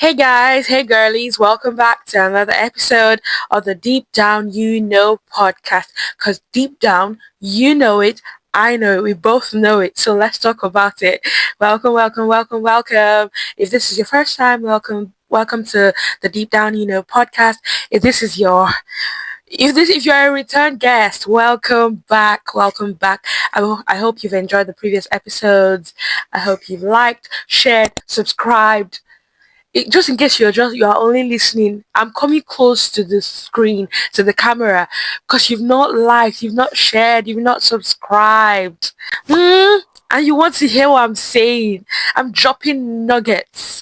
Hey guys, hey girlies, welcome back to another episode of the Deep Down You Know podcast. Because deep down, you know it, I know it, we both know it. So let's talk about it. Welcome. If this is your first time, welcome to the Deep Down You Know podcast. If you're a return guest, welcome back. I hope you've enjoyed the previous episodes. I hope you've liked, shared, subscribed. Just in case you are only listening, I'm coming close to the screen, to the camera, because you've not liked, you've not shared, you've not subscribed. And you want to hear what I'm saying. I'm dropping nuggets.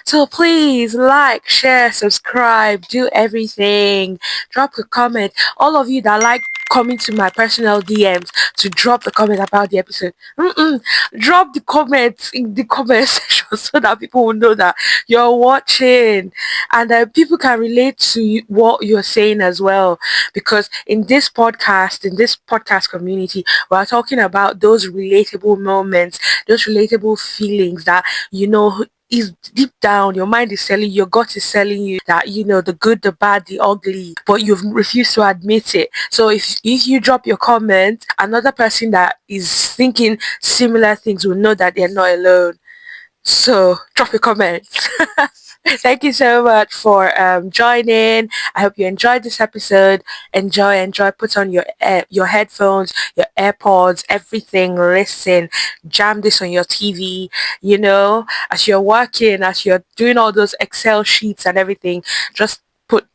So please like, share, subscribe, do everything. Drop a comment. All of you that like coming to my personal DMs to drop the comment about the episode. Drop the comments in the comment section so that people will know that you're watching and people can relate to what you're saying as well. Because in this podcast community, we're talking about those relatable moments, those relatable feelings that is deep down your mind is telling your gut is telling you that the good, the bad, the ugly, but you've refused to admit it. So if you drop your comment, another person that is thinking similar things will know that they're not alone. So drop your comments. Thank you so much for joining. I hope you enjoyed this episode. Enjoy. Put on your headphones, your AirPods, everything. Listen, jam this on your TV. As you're working, as you're doing all those Excel sheets and everything, just put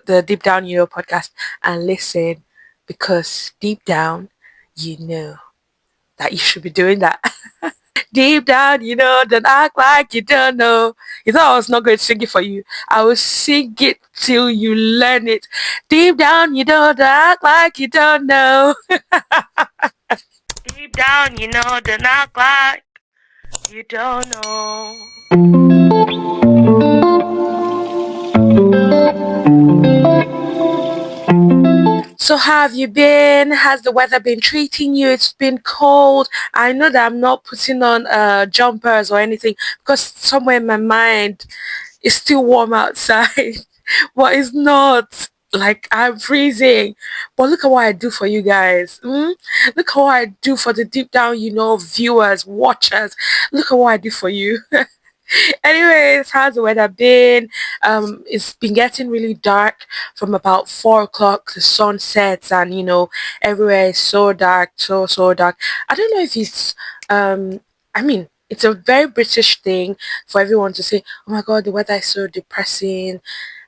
the Deep Down You Know podcast and listen, because deep down, you know that you should be doing that. Deep down, don't act like you don't know. You thought I was not going to sing it for you. I will sing it till you learn it. Deep down, don't act like you don't know. Deep down, don't act like you don't know. So how have you been? Has the weather been treating you? It's been cold. I know that I'm not putting on jumpers or anything because somewhere in my mind it's still warm outside. But it's not. Like, I'm freezing. But look at what I do for you guys. Look at what I do for the deep down, viewers, watchers. Look at what I do for you. Anyways, how's the weather been? It's been getting really dark from about 4 o'clock. The sun sets, and everywhere is so dark, so dark. I don't know if it's I mean, it's a very British thing for everyone to say, "Oh my God, the weather is so depressing,"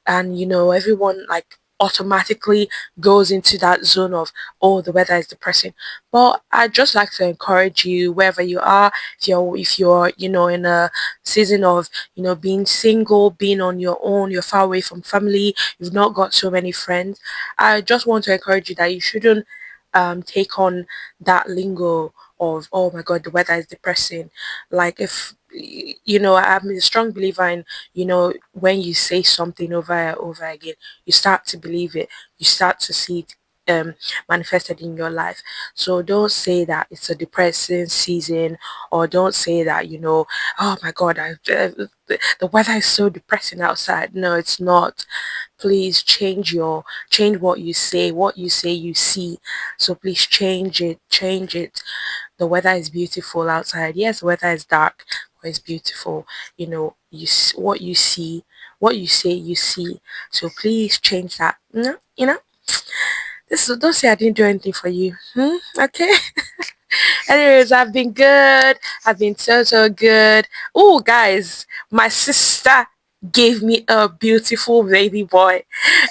and everyone like automatically goes into that zone of, oh, the weather is depressing. But I'd just like to encourage you, wherever you are, if you're in a season of being single, being on your own, you're far away from family, you've not got so many friends, I just want to encourage you that you shouldn't take on that lingo of, oh my God, the weather is depressing. Like, if I'm a strong believer in, when you say something over and over again, you start to believe it, you start to see it manifested in your life. So don't say that it's a depressing season, or don't say that, oh my God, the weather is so depressing outside. No, it's not. Please change what you say. What you say, you see. So please change it. The weather is beautiful outside. Yes, the weather is dark, but it's beautiful. What you see, what you say, you see. So please change that. Don't say I didn't do anything for you. Okay. Anyways, I've been good. I've been so good. Oh, guys, my sister gave me a beautiful baby boy,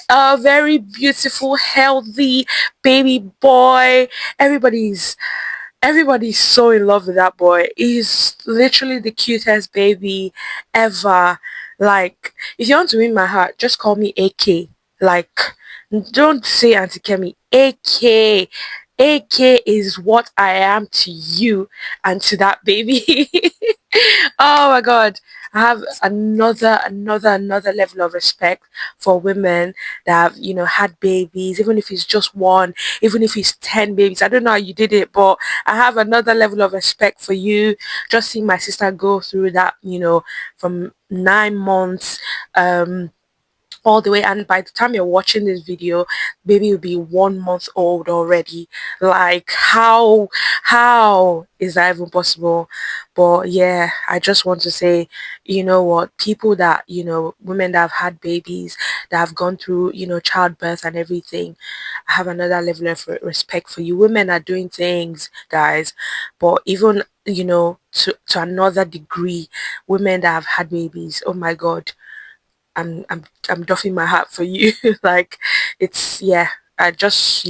a very beautiful, healthy baby boy. Everybody's so in love with that boy. He's literally the cutest baby ever. Like, if you want to win my heart, just call me AK. Like, don't say Auntie Kemi. AK. AK is what I am to you and to that baby. Oh my God. I have another level of respect for women that have, had babies, even if it's just one, even if it's 10 babies. I don't know how you did it, but I have another level of respect for you. Just seeing my sister go through that, from 9 months, all the way, and by the time you're watching this video, baby will be 1 month old already. Like, how is that even possible? But yeah, I just want to say, you know what, people that, women that have had babies, that have gone through, childbirth and everything, I have another level of respect for you. Women are doing things, guys, but even, to another degree, women that have had babies, oh my god, I'm doffing my hat for you. Like, it's, yeah. I just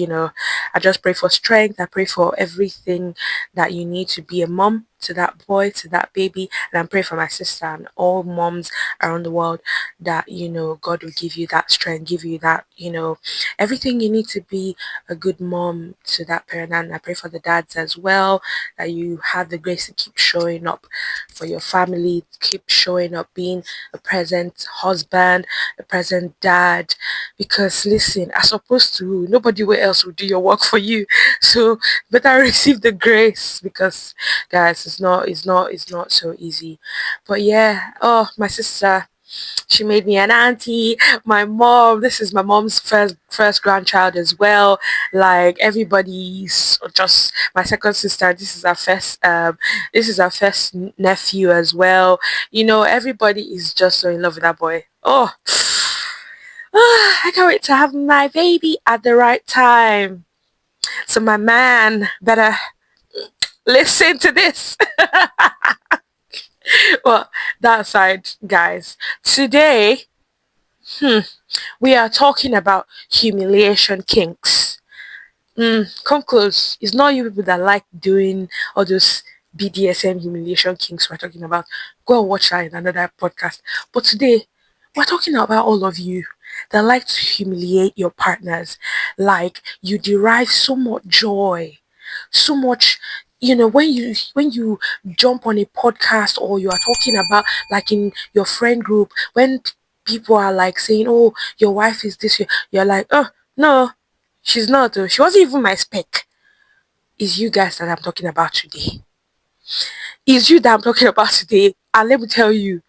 pray for strength. I pray for everything that you need to be a mom to that boy, to that baby. And I pray for my sister and all moms around the world that, God will give you that strength, give you that, everything you need to be a good mom to that parent. And I pray for the dads as well, that you have the grace to keep showing up for your family, keep showing up, being a present husband, a present dad. Because listen, as opposed to nobody else will do your work for you. So better receive the grace, because guys, it's not so easy. But yeah, oh, my sister, she made me an auntie. My mom, this is my mom's first grandchild as well. Like, everybody's just my second sister. This is our first nephew as well. Everybody is just so in love with that boy. Oh, I can't wait to have my baby at the right time. So my man better listen to this. Well, that aside, guys, today, we are talking about humiliation kinks. Come close. It's not you people that like doing all those BDSM humiliation kinks we're talking about. Go and watch that in another podcast. But today, we're talking about all of you that like to humiliate your partners. Like, you derive so much joy, so much, when you jump on a podcast, or you are talking about, like, in your friend group, when people are like saying, oh, your wife is this, you're like, oh no, she's not, though. She wasn't even my spec. Is you guys that I'm talking about today. Is you that I'm talking about today. And let me tell you,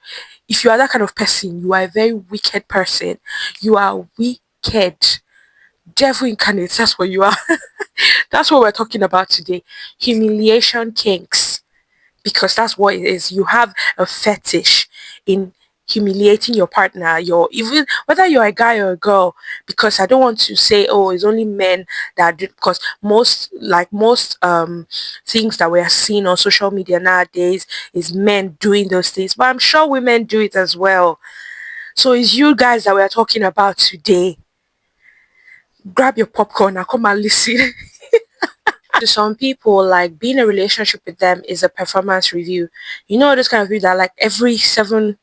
if you are that kind of person, you are a very wicked person. You are wicked. Devil incarnate, that's what you are. That's what we're talking about today. Humiliation kinks. Because that's what it is. You have a fetish in humiliating your partner, even whether you're a guy or a girl. Because I don't want to say, oh, it's only men that do, because most things that we are seeing on social media nowadays is men doing those things, but I'm sure women do it as well. So it's you guys that we are talking about today. Grab your popcorn and come and listen. To some people, like, being in a relationship with them is a performance review. Those kind of people that, like, every seven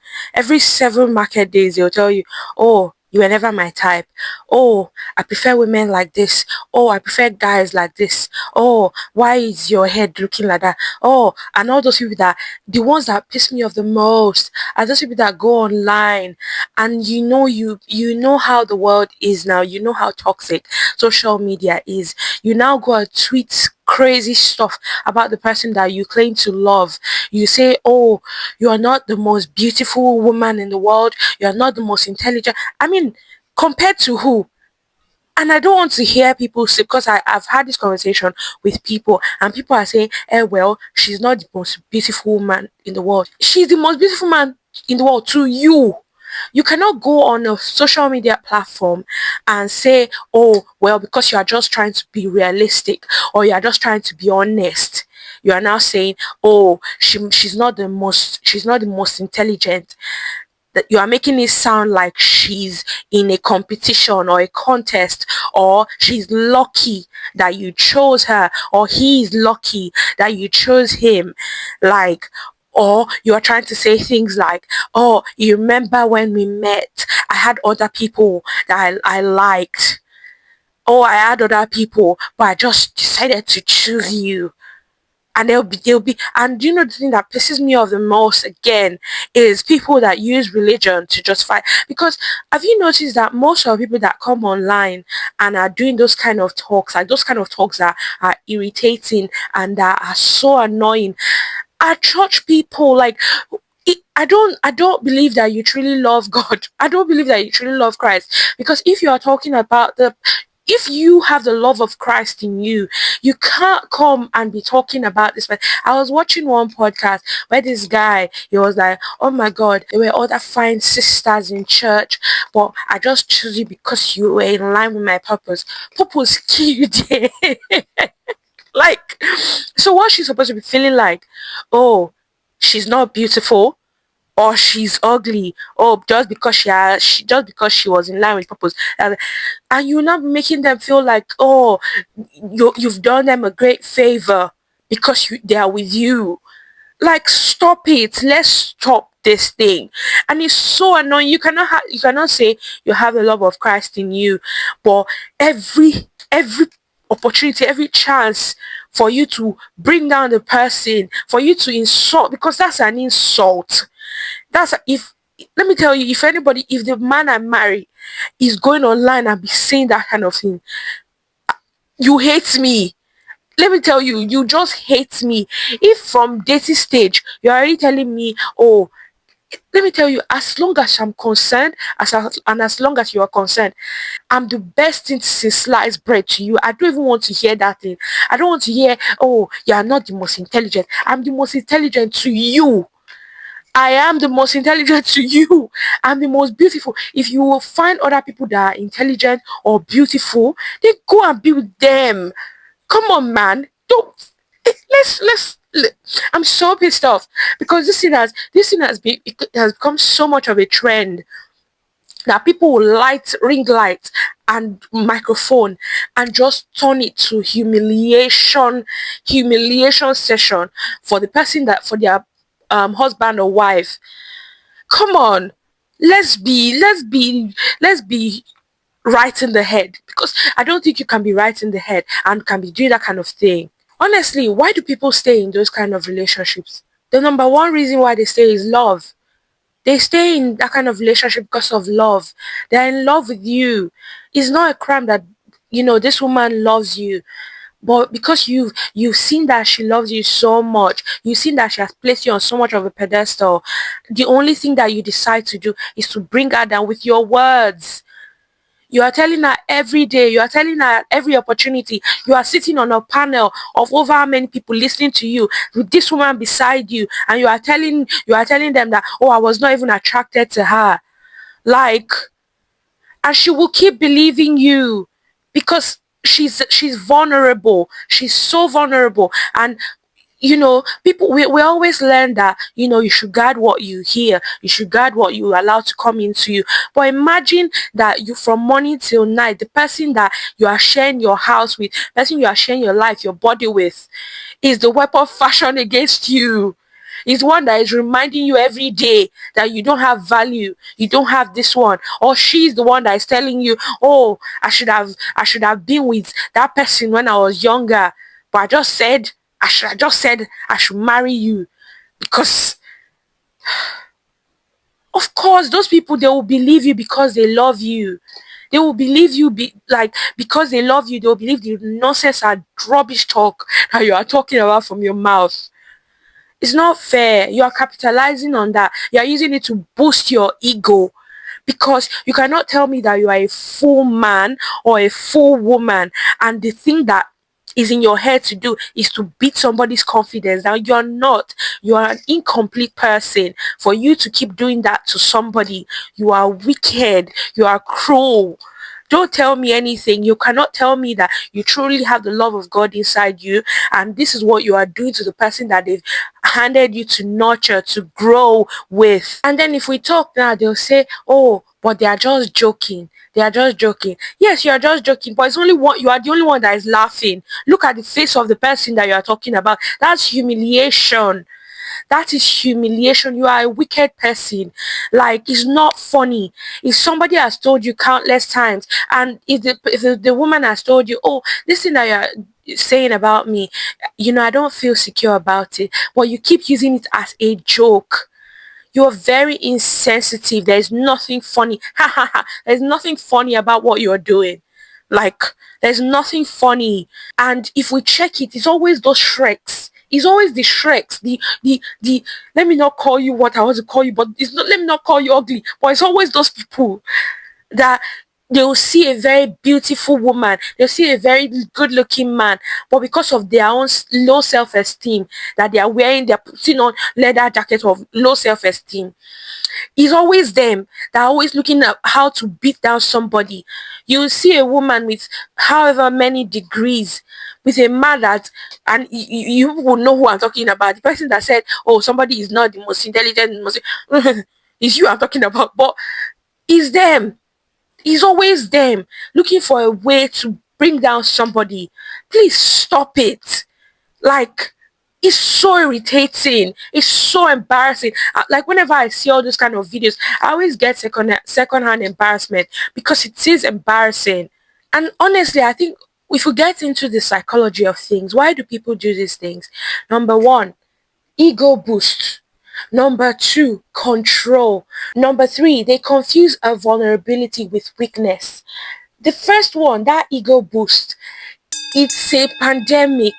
market days they'll tell you, oh, you were never my type. Oh, I prefer women like this. Oh, I prefer guys like this. Oh, why is your head looking like that? Oh, and all those people, that the ones that piss me off the most are those people that go online, and you know how the world is now. You know how toxic social media is. You now go and tweet crazy stuff about the person that you claim to love. You say, oh, you are not the most beautiful woman in the world. You are not the most intelligent. I mean, compared to who? And I don't want to hear people say, because I've had this conversation with people, and people are saying, well, she's not the most beautiful woman in the world. She's the most beautiful man in the world to you. You cannot go on a social media platform and say, oh, well, because you are just trying to be realistic, or you are just trying to be honest. You are now saying, oh, she's not the most intelligent. That you are making it sound like she's in a competition or a contest, or she's lucky that you chose her, or he's lucky that you chose him. Like, or you are trying to say things like, oh, you remember when we met, I had other people that I liked. Oh, I had other people, but I just decided to choose you. And they'll be, and you know, the thing that pisses me off the most again is people that use religion to justify. Because have you noticed that most of the people that come online and are doing those kind of talks, like those kind of talks that are irritating and that are so annoying, are church people? Like, I don't believe that you truly love God. I don't believe that you truly love Christ. Because if you are talking about if you have the love of Christ in you, you can't come and be talking about this. But I was watching one podcast where this guy, he was like, oh my God, there were other fine sisters in church, but I just chose you because you were in line with my purpose. Purpose killed you. Like, so what's she supposed to be feeling like? Oh, she's not beautiful, or she's ugly, or just because she was in line with purpose, and you're not making them feel like, oh, you've done them a great favor because they are with you. Like, stop it. Let's stop this thing. And it's so annoying. You cannot say you have the love of Christ in you, but every opportunity, every chance for you to bring down the person, for you to insult, because that's an insult. That's if Let me tell you, if the man I marry is going online and be saying that kind of thing, you hate me. Let me tell you, you just hate me. If from dating stage you're already telling me, oh, let me tell you, as long as I'm concerned, and as long as you are concerned, I'm the best thing since sliced bread to you. I don't even want to hear that thing. I don't want to hear, oh, you are not the most intelligent. I'm the most intelligent to you. I am the most intelligent to you. I'm the most beautiful. If you will find other people that are intelligent or beautiful, then go and be with them. Come on, man. Don't I'm so pissed off because it has become so much of a trend that people will ring lights and microphone and just turn it to humiliation session for the person, that for their husband or wife. Come on, let's be right in the head, because I don't think you can be right in the head and can be doing that kind of thing. Honestly, why do people stay in those kind of relationships? The number one reason why they stay is love. They stay in that kind of relationship because of love. They're in love with you. It's not a crime that, this woman loves you. But because you've seen that she loves you so much, you've seen that she has placed you on so much of a pedestal, the only thing that you decide to do is to bring her down with your words. You are telling her every day, you are telling her every opportunity. You are sitting on a panel of over how many people listening to you with this woman beside you, and you are telling them that, oh, I was not even attracted to her. Like, and she will keep believing you because she's vulnerable. She's so vulnerable. And people, we always learn that, you should guard what you hear, you should guard what you allow to come into you. But imagine that you, from morning till night, the person that you are sharing your house with, the person you are sharing your life, your body with, is the weapon fashioned against you. Is one that is reminding you every day that you don't have value, you don't have this one. Or she's the one that is telling you, oh, I should have been with that person when I was younger, but I just said I should marry you. Because of course those people, they will believe you because they love you. They will believe you because they love you. They will believe the nonsense and rubbish talk that you are talking about from your mouth. It's not fair. You are capitalizing on that. You are using it to boost your ego. Because you cannot tell me that you are a full man or a full woman, and the thing that is in your head to do is to beat somebody's confidence. Now you're not. You are an incomplete person for you to keep doing that to somebody. You are wicked. You are cruel. Don't tell me anything. You cannot tell me that you truly have the love of God inside you, and this is what you are doing to the person that they've handed you to nurture, to grow with. And then if we talk now, they'll say, oh, but they are just joking. They are just joking. Yes, you are just joking, but it's only one. You are the only one that is laughing. Look at the face of the person that you are talking about. That's humiliation. That is humiliation. You are a wicked person. Like, it's not funny. If somebody has told you countless times, and if the woman has told you, oh, this thing that you're saying about me, I don't feel secure about it, but you keep using it as a joke. You're very insensitive. There's nothing funny. Ha ha ha. There's nothing funny about what you're doing. Like, there's nothing funny. And if we check it, it's always those Shreks. It's always the Shreks. The let me not call you what I want to call you, but it's not, let me not call you ugly. But it's always those people that they'll see a very beautiful woman, they'll see a very good looking man, but because of their own low self-esteem that they are wearing, they're putting on leather jackets of low self-esteem. It's always them that are always looking at how to beat down somebody. You see a woman with however many degrees, with a man that, and you will know who I'm talking about. The person that said, oh, somebody is not the most intelligent, the most is you I'm talking about, but it's them. It's always them looking for a way to bring down somebody. Please stop it. Like, it's so irritating. It's so embarrassing. Like, whenever I see all those kind of videos, I always get second-hand embarrassment because it is embarrassing. And honestly, I think if we get into the psychology of things, why do people do these things? Number one, ego boost. Number two, control. Number three, they confuse a vulnerability with weakness. The first one, that ego boost, it's a pandemic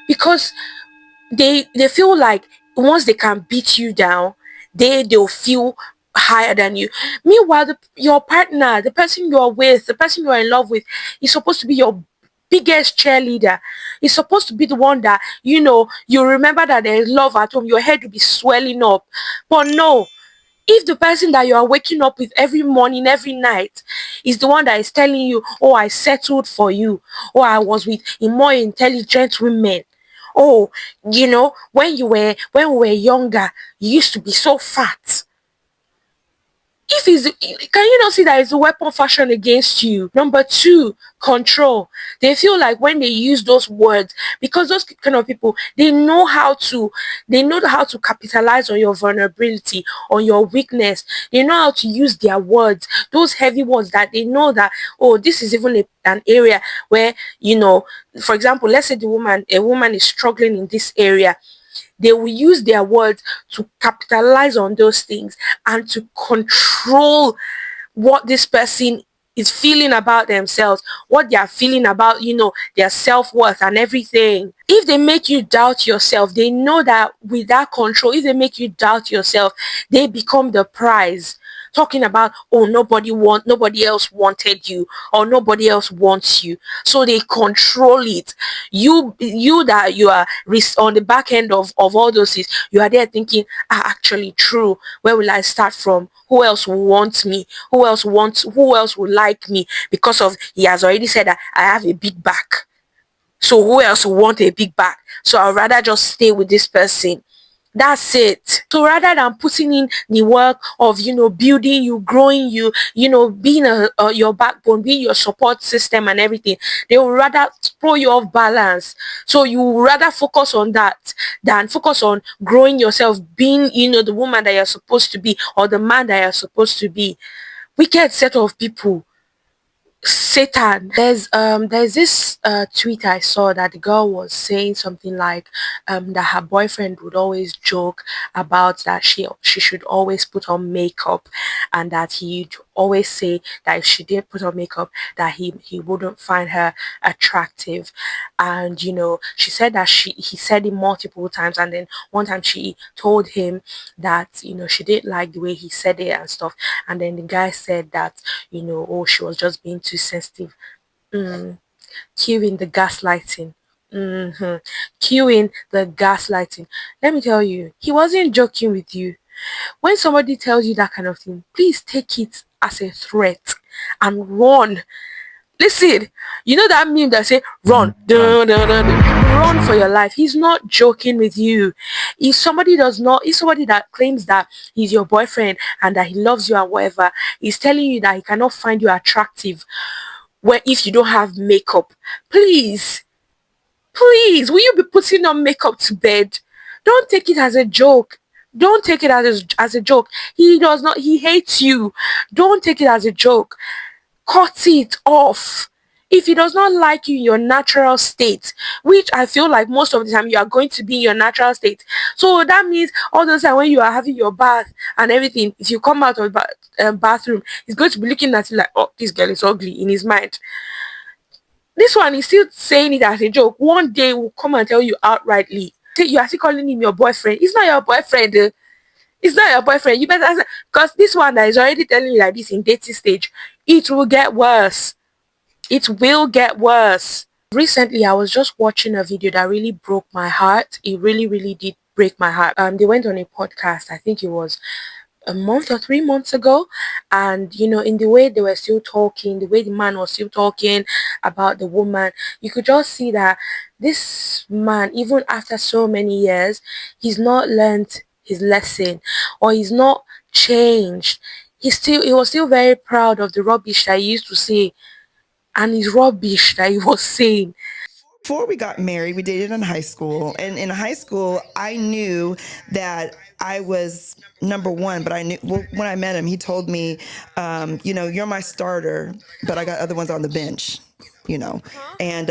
because they feel like once they can beat you down, they'll feel higher than you. Meanwhile, your partner, the person you're with, the person you're in love with, is supposed to be your biggest cheerleader. Is supposed to be the one that you remember that there is love at home, your head will be swelling up. But no, if the person that you are waking up with every morning, every night, is the one that is telling you, oh, I settled for you, or I was with a more intelligent women, oh, when we were younger, you used to be so fat. If can you not see that it's a weapon fashioned against you? Number two, control. They feel like when they use those words, because those kind of people, they know how to capitalize on your vulnerability, on your weakness. They know how to use their words, those heavy words that they know that, oh, this is even an area where, for example, let's say a woman is struggling in this area. They will use their words to capitalize on those things and to control what this person is feeling about themselves, what they are feeling about, their self-worth and everything. If they make you doubt yourself, they know that with that control, if they make you doubt yourself, they become the prize. Talking about, oh, nobody else wanted you, or nobody else wants you, so they control it. You that you are on the back end of all those things, you are there thinking, actually true, where will I start from? Who else will want me? Who else will like me? Because of, he has already said that I have a big back, so who else will want a big back? So I'd rather just stay with this person. That's it. So rather than putting in the work of, building you, growing you, being your backbone, being your support system and everything, they will rather throw you off balance. So you will rather focus on that than focus on growing yourself, being, the woman that you're supposed to be, or the man that you're supposed to be. Wicked set of people. Satan. There's this tweet I saw that the girl was saying something like that her boyfriend would always joke about that she should always put on makeup, and that he'd always say that if she didn't put on makeup, that he wouldn't find her attractive. And she said that he said it multiple times, and then one time she told him that she didn't like the way he said it and stuff, and then the guy said that oh, she was just being too sensitive. Cueing the gaslighting. Cueing the gaslighting. Let me tell you, he wasn't joking with you. When somebody tells you that kind of thing, please take it as a threat and run. Listen, you know that meme that say run, dun, dun, dun, dun. Run for your life. He's not joking with you. If somebody that claims that he's your boyfriend and that he loves you and whatever, he's telling you that he cannot find you attractive where if you don't have makeup, please, will you be putting on makeup to bed? Don't take it as a joke. Don't take it as a joke. He hates you. Don't take it as a joke. Cut it off. If he does not like you in your natural state, which I feel like most of the time you are going to be in your natural state. So that means all those time when you are having your bath and everything, if you come out of the bathroom, he's going to be looking at you like, oh, this girl is ugly in his mind. This one is still saying it as a joke. One day will come and tell you outrightly. You are still calling him your boyfriend. It's not your boyfriend. It's not your boyfriend. You better answer. Because this one that is already telling you like this in dating stage, it will get worse. It will get worse. Recently, I was just watching a video that really broke my heart. It really, really did break my heart. They went on a podcast. I think it was a month or 3 months ago, and in the way they were still talking, the way the man was still talking about the woman, you could just see that this man, even after so many years, he's not learned his lesson, or he's not changed. He was still very proud of the rubbish that he used to say, and his rubbish that he was saying. Before we got married, we dated in high school. And in high school, I knew that I was number one, but I knew when I met him, he told me, you're my starter, but I got other ones on the bench, And,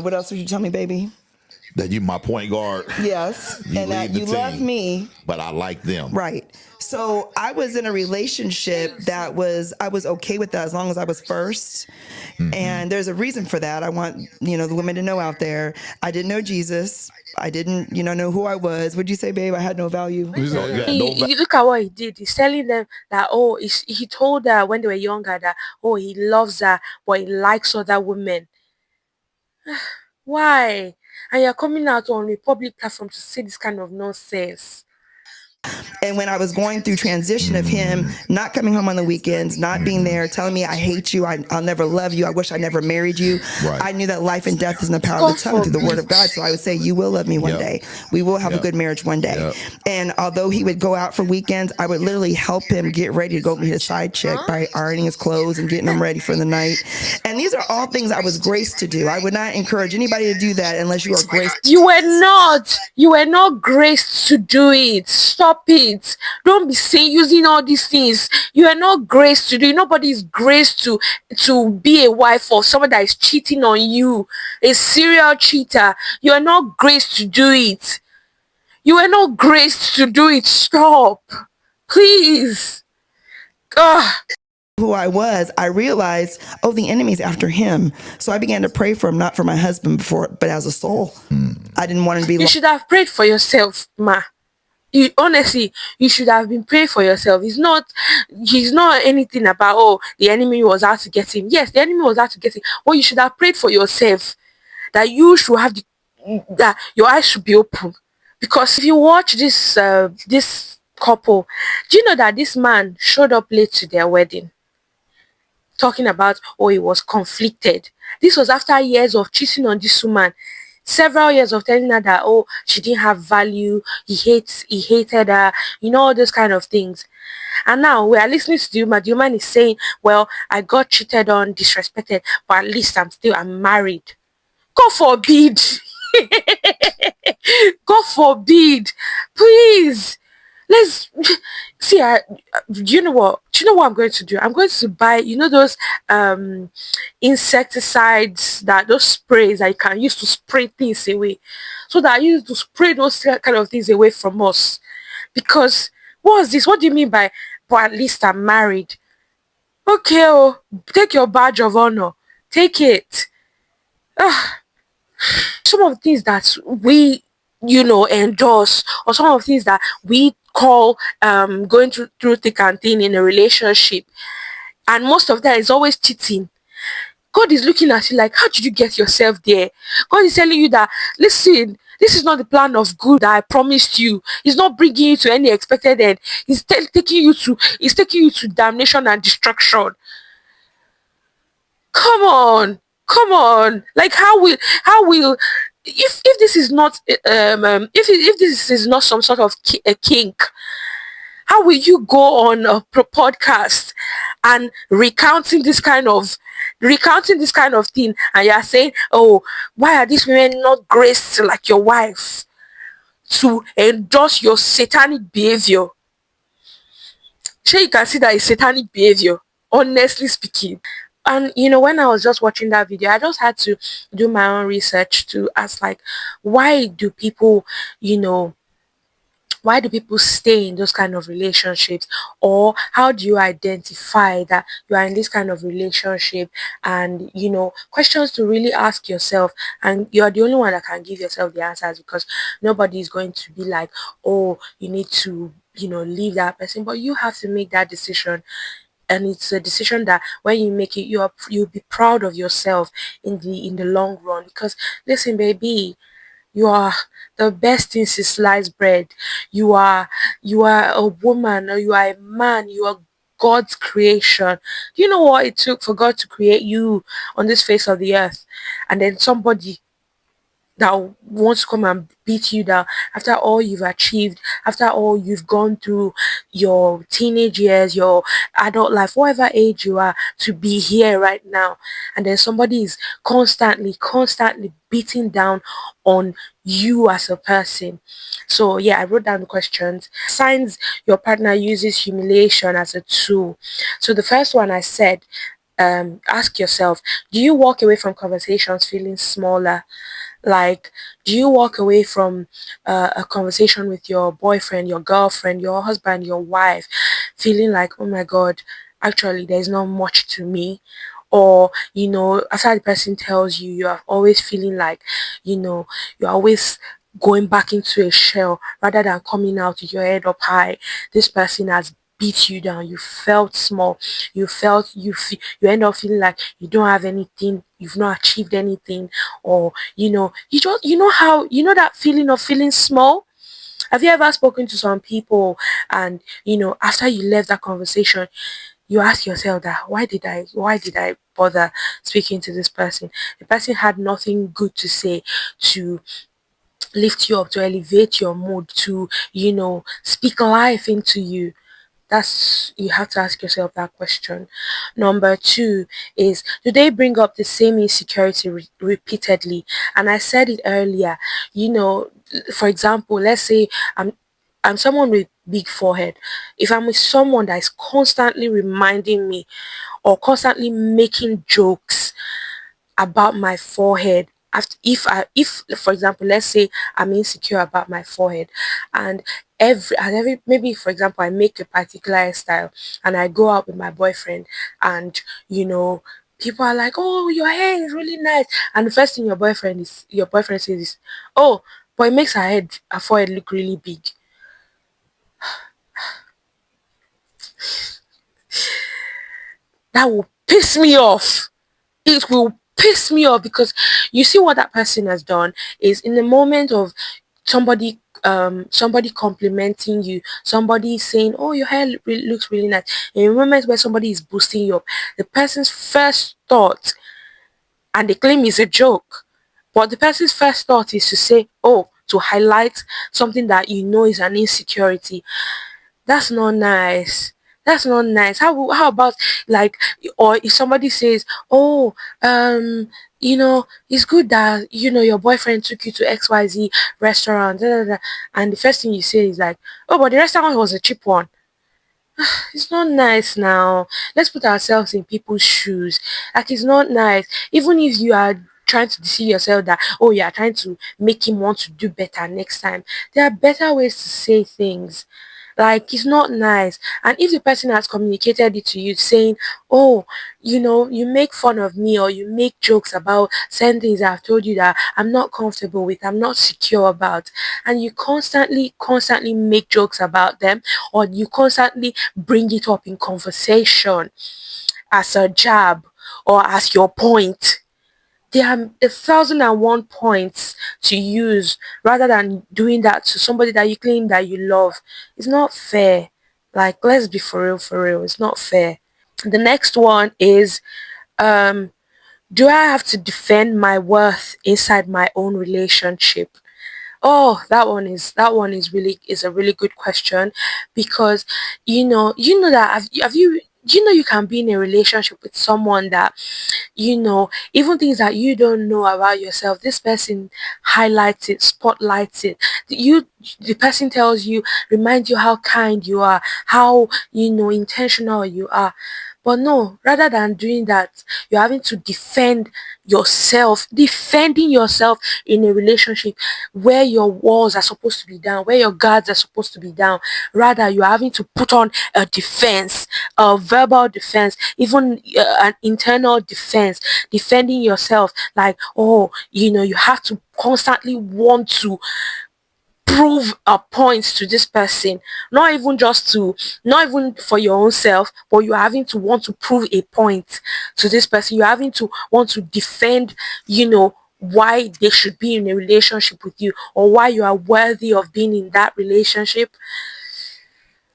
what else would you tell me, baby? That you my point guard. Yes. And that you love me. But I like them. Right. So I was in a relationship that I was okay with that as long as I was first. Mm-hmm. And there's a reason for that. I want, the women to know out there. I didn't know Jesus. I didn't, know who I was. What'd you say, babe? I had no value. You look at what he did. He's telling them that, he told her when they were younger that, he loves her, but he likes other women. Why? And you're coming out on a public platform to say this kind of nonsense. And when I was going through transition of him not coming home on the weekends, not being there, telling me I hate you, I'll never love you, I wish I never married you, right. I knew that life and death is in the power of the tongue through the word of God. So I would say, you will love me one day. We will have a good marriage one day. And although he would go out for weekends, I would literally help him get ready to go meet his side chick by ironing his clothes and getting them ready for the night. And these are all things I was graced to do. I would not encourage anybody to do that unless you are graced. You were not graced to do it. Stop it. Don't be saying using all these things. You are not graced to do it. Nobody is graced to be a wife of someone that is cheating on you, a serial cheater. You are not graced to do it. You are not graced to do it. Stop, please. Who I was, I realized, the enemy's after him. So I began to pray for him, not for my husband before, but as a soul. I didn't want him to be. You should have prayed for yourself, ma. Honestly, you should have been praying for yourself. He's not anything about, the enemy was out to get him. Yes, the enemy was out to get him. But you should have prayed for yourself that you should have that your eyes should be open. Because if you watch this couple, do you know that this man showed up late to their wedding? Talking about, he was conflicted. This was after years of cheating on this woman. Several years of telling her that, she didn't have value, he hated her, all those kind of things. And now we are listening to the woman. The woman is saying, well, I got cheated on, disrespected, but at least I'm married. God forbid. God forbid. Please. Let's see. Do you know what I'm going to do? I'm going to buy, those insecticides, those sprays that you can use to spray things away, so that I use to spray those kind of things away from us. Because what is this? What do you mean by, but at least I'm married? Okay, take your badge of honor. Take it. Some of the things that we endorse, or some of the things that we call going through thick and thin in a relationship, and most of that is always cheating. God is looking at you like, how did you get yourself there? God is telling you that, listen, this is not the plan of good that I promised you. He's not bringing you to any expected end. He's taking you to damnation and destruction. Come on. Like, how will if this is not if this is not some sort of a kink, how will you go on a podcast and recounting this kind of thing, and you are saying, why are these women not graced like your wife? to endorse your satanic behavior. Sure, you can see that it's satanic behavior, honestly speaking. And when I was just watching that video, I just had to do my own research to ask, like, why do people, you know, why do people stay in those kind of relationships, or how do you identify that you are in this kind of relationship? And questions to really ask yourself, and you're the only one that can give yourself the answers, because nobody is going to be like, oh, you need to leave that person, but you have to make that decision. And it's a decision that when you make it, you'll be proud of yourself in the long run. Because listen, baby, you are the best in sliced bread. You are a woman, or you are a man. You are God's creation. Do you know what it took for God to create you on this face of the earth? And then somebody that wants to come and beat you down after all you've achieved, after all you've gone through, your teenage years, your adult life, whatever age you are, to be here right now. And then somebody is constantly beating down on you as a person. So yeah, I wrote down the questions. Signs your partner uses humiliation as a tool. So the first one I said, ask yourself, do you walk away from conversations feeling smaller? Like, do you walk away from a conversation with your boyfriend, your girlfriend, your husband, your wife, feeling like, oh my God, actually, there's not much to me? Or, after the person tells you, you are always feeling like, you're always going back into a shell rather than coming out with your head up high. This person has beat you down. You felt small. You end up feeling like you don't have anything. You've not achieved anything, or you just how that feeling of feeling small. Have you ever spoken to some people, and after you left that conversation, you ask yourself that why did I bother speaking to this person? The person had nothing good to say to lift you up, to elevate your mood, to speak life into you. You have to ask yourself that question. Number two is, do they bring up the same insecurity repeatedly? And I said it earlier. For example, let's say I'm someone with big forehead. If I'm with someone that is constantly reminding me or constantly making jokes about my forehead, if for example, let's say I'm insecure about my forehead, and every maybe for example I make a particular hairstyle and I go out with my boyfriend, and people are like, oh, your hair is really nice, and the first thing your boyfriend says is, oh, but it makes her forehead look really big. That will piss me off. It will piss me off, because you see what that person has done is, in the moment of somebody complimenting you, somebody saying, oh, your hair looks really nice, in a moment where somebody is boosting you up, the person's first thought, and they claim it's a joke, but the person's first thought is to say, oh, to highlight something that is an insecurity. That's not nice. That's not nice. How about, like, or if somebody says, oh, it's good that your boyfriend took you to XYZ restaurant, da, da, da, and the first thing you say is like, oh, but the restaurant was a cheap one. It's not nice now. Let's put ourselves in people's shoes. Like, it's not nice. Even if you are trying to deceive yourself that, oh, you are trying to make him want to do better next time, there are better ways to say things. Like, it's not nice. And if the person has communicated it to you saying, oh, you make fun of me, or you make jokes about certain things I've told you that I'm not comfortable with, I'm not secure about, and you constantly make jokes about them, or you constantly bring it up in conversation as a jab or as your point, there are 1,001 points to use, rather than doing that to somebody that you claim that you love. It's not fair. Like, let's be for real, for real. It's not fair. The next one is, do I have to defend my worth inside my own relationship? Oh, that one is a really good question, because that have you you can be in a relationship with someone that even things that you don't know about yourself, this person highlights it, spotlights it. the person tells you, reminds you how kind you are, how, intentional you are. But no, rather than doing that, you're having to defending yourself in a relationship where your walls are supposed to be down, where your guards are supposed to be down. Rather, you're having to put on a defense, a verbal defense, even an internal defense, defending yourself. Like, oh, you have to constantly want to prove a point to this person, not even for your own self, but you're having to want to prove a point to this person. You're having to want to defend, why they should be in a relationship with you, or why you are worthy of being in that relationship.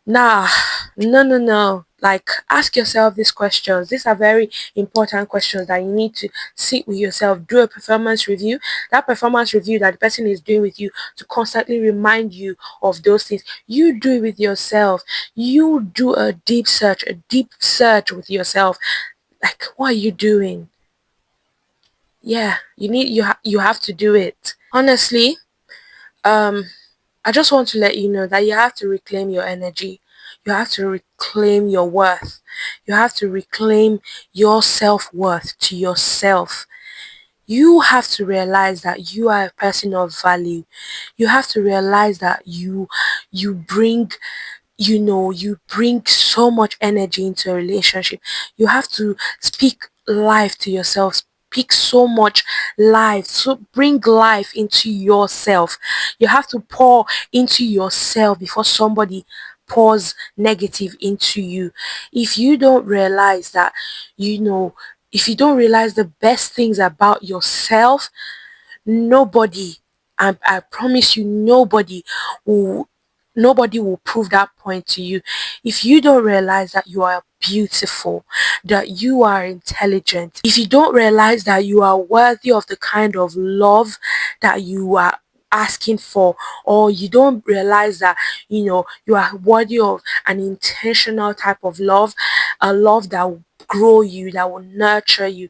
Nah, no, no, no. Like, ask yourself these questions. These are very important questions that you need to sit with yourself. Do a performance review. That performance review that the person is doing with you to constantly remind you of those things. You do it with yourself. You do a deep search with yourself. Like, what are you doing? Yeah, you have to do it. Honestly, I just want to let you know that you have to reclaim your energy. You have to reclaim your worth. You have to reclaim your self-worth to yourself. You have to realize that you are a person of value. You have to realize that you bring you bring so much energy into a relationship. You have to speak life to yourself. Speak so much life. So bring life into yourself. You have to pour into yourself before somebody pours negative into you. If you don't realize that, if you don't realize the best things about yourself, nobody, I promise you, will nobody will prove that point to you. If you don't realize that you are beautiful, that you are intelligent, if you don't realize that you are worthy of the kind of love that you are asking for, or you don't realize that you are worthy of an intentional type of love, a love that will grow you, that will nurture you,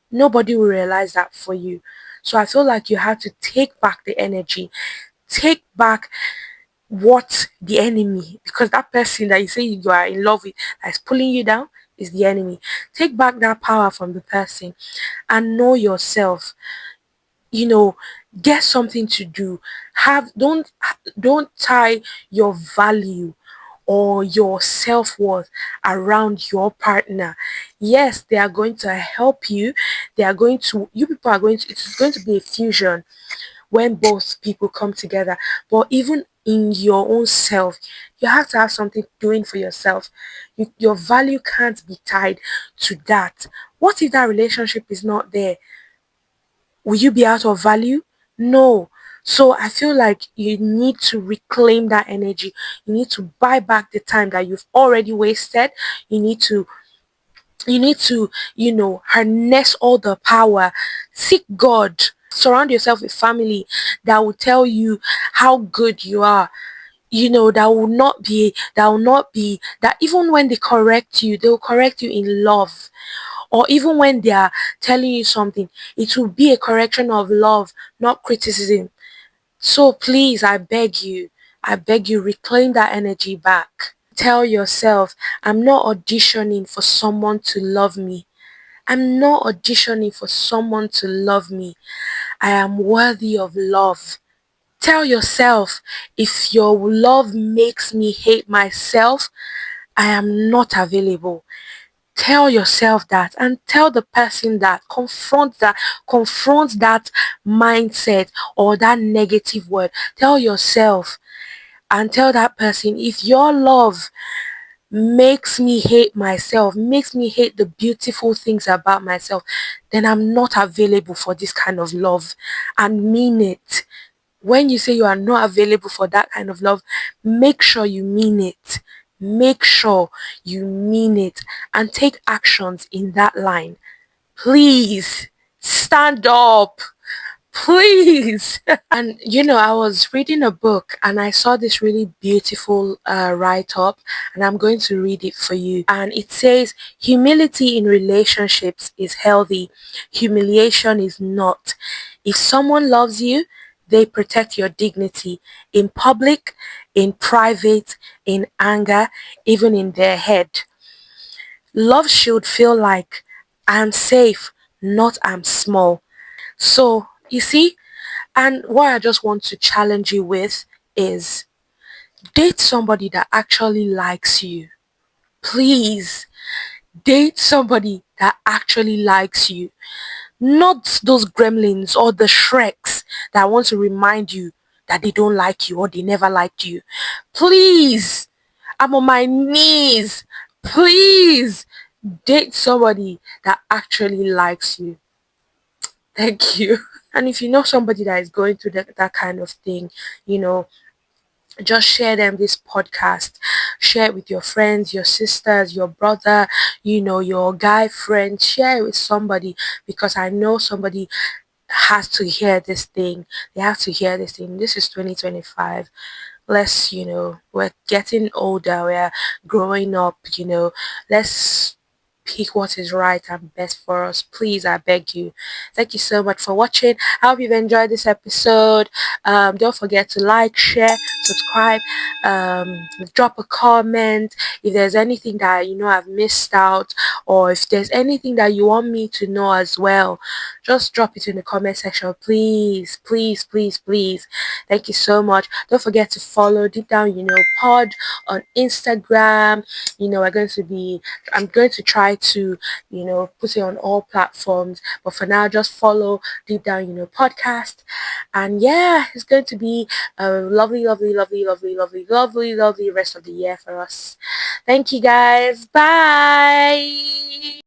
nobody will realize that for you. So I feel like you have to take back the energy, take back what the enemy, because that person that you say you are in love with that is pulling you down is the enemy. Take back that power from the person and know yourself. Get something to do. Don't tie your value or your self-worth around your partner. Yes, they are going to help you. You people are going to, it's going to be a fusion when both people come together. But even in your own self, you have to have something doing for yourself. Your value can't be tied to that. What if that relationship is not there? Will you be out of value? No. So I feel like you need to reclaim that energy. You need to buy back the time that you've already wasted. You need to harness all the power. Seek God. Surround yourself with family that will tell you how good you are. That even when they correct you, they'll correct you in love. Or even when they are telling you something, it will be a correction of love, not criticism. So please, I beg you, reclaim that energy back. Tell yourself, I'm not auditioning for someone to love me. I'm not auditioning for someone to love me. I am worthy of love. Tell yourself, if your love makes me hate myself, I am not available. Tell yourself that, and tell the person that. Confront that mindset or that negative word. Tell yourself and tell that person, if your love makes me hate myself, makes me hate the beautiful things about myself, then I'm not available for this kind of love. And mean it. When you say you are not available for that kind of love, make sure you mean it. Make sure you mean it and take actions in that line. Please stand up. Please. And I was reading a book and I saw this really beautiful write-up, and I'm going to read it for you. And it says, humility in relationships is healthy. Humiliation is not. If someone loves you, They protect your dignity in public, in private, in anger, even in their head. Love should feel like I'm safe, not I'm small. So, you see, and what I just want to challenge you with is date somebody that actually likes you. Please, date somebody that actually likes you. Not those gremlins or the Shreks that want to remind you that they don't like you or they never liked you. Please, I'm on my knees. Please date somebody that actually likes you. Thank you. And if you know somebody that is going through that kind of thing, you know, just share them this podcast. Share it with your friends, your sisters, your brother, your guy friends. Share it with somebody, because I know somebody has to hear this thing. They have to hear this thing. This is 2025. Let's, we're getting older, we're growing up, let's pick what is right and best for us. Please, I beg you. Thank you so much for watching. I hope you've enjoyed this episode. Don't forget to like, share, subscribe, drop a comment if there's anything that I've missed out, or if there's anything that you want me to know as well. Just drop it in the comment section, please, please, please, please. Thank you so much. Don't forget to follow Deep Down Pod on Instagram. I'm going to try to put it on all platforms, but for now just follow Deep Down podcast. And yeah, it's going to be a lovely, lovely, lovely, lovely, lovely, lovely, lovely rest of the year for us. Thank you guys. Bye.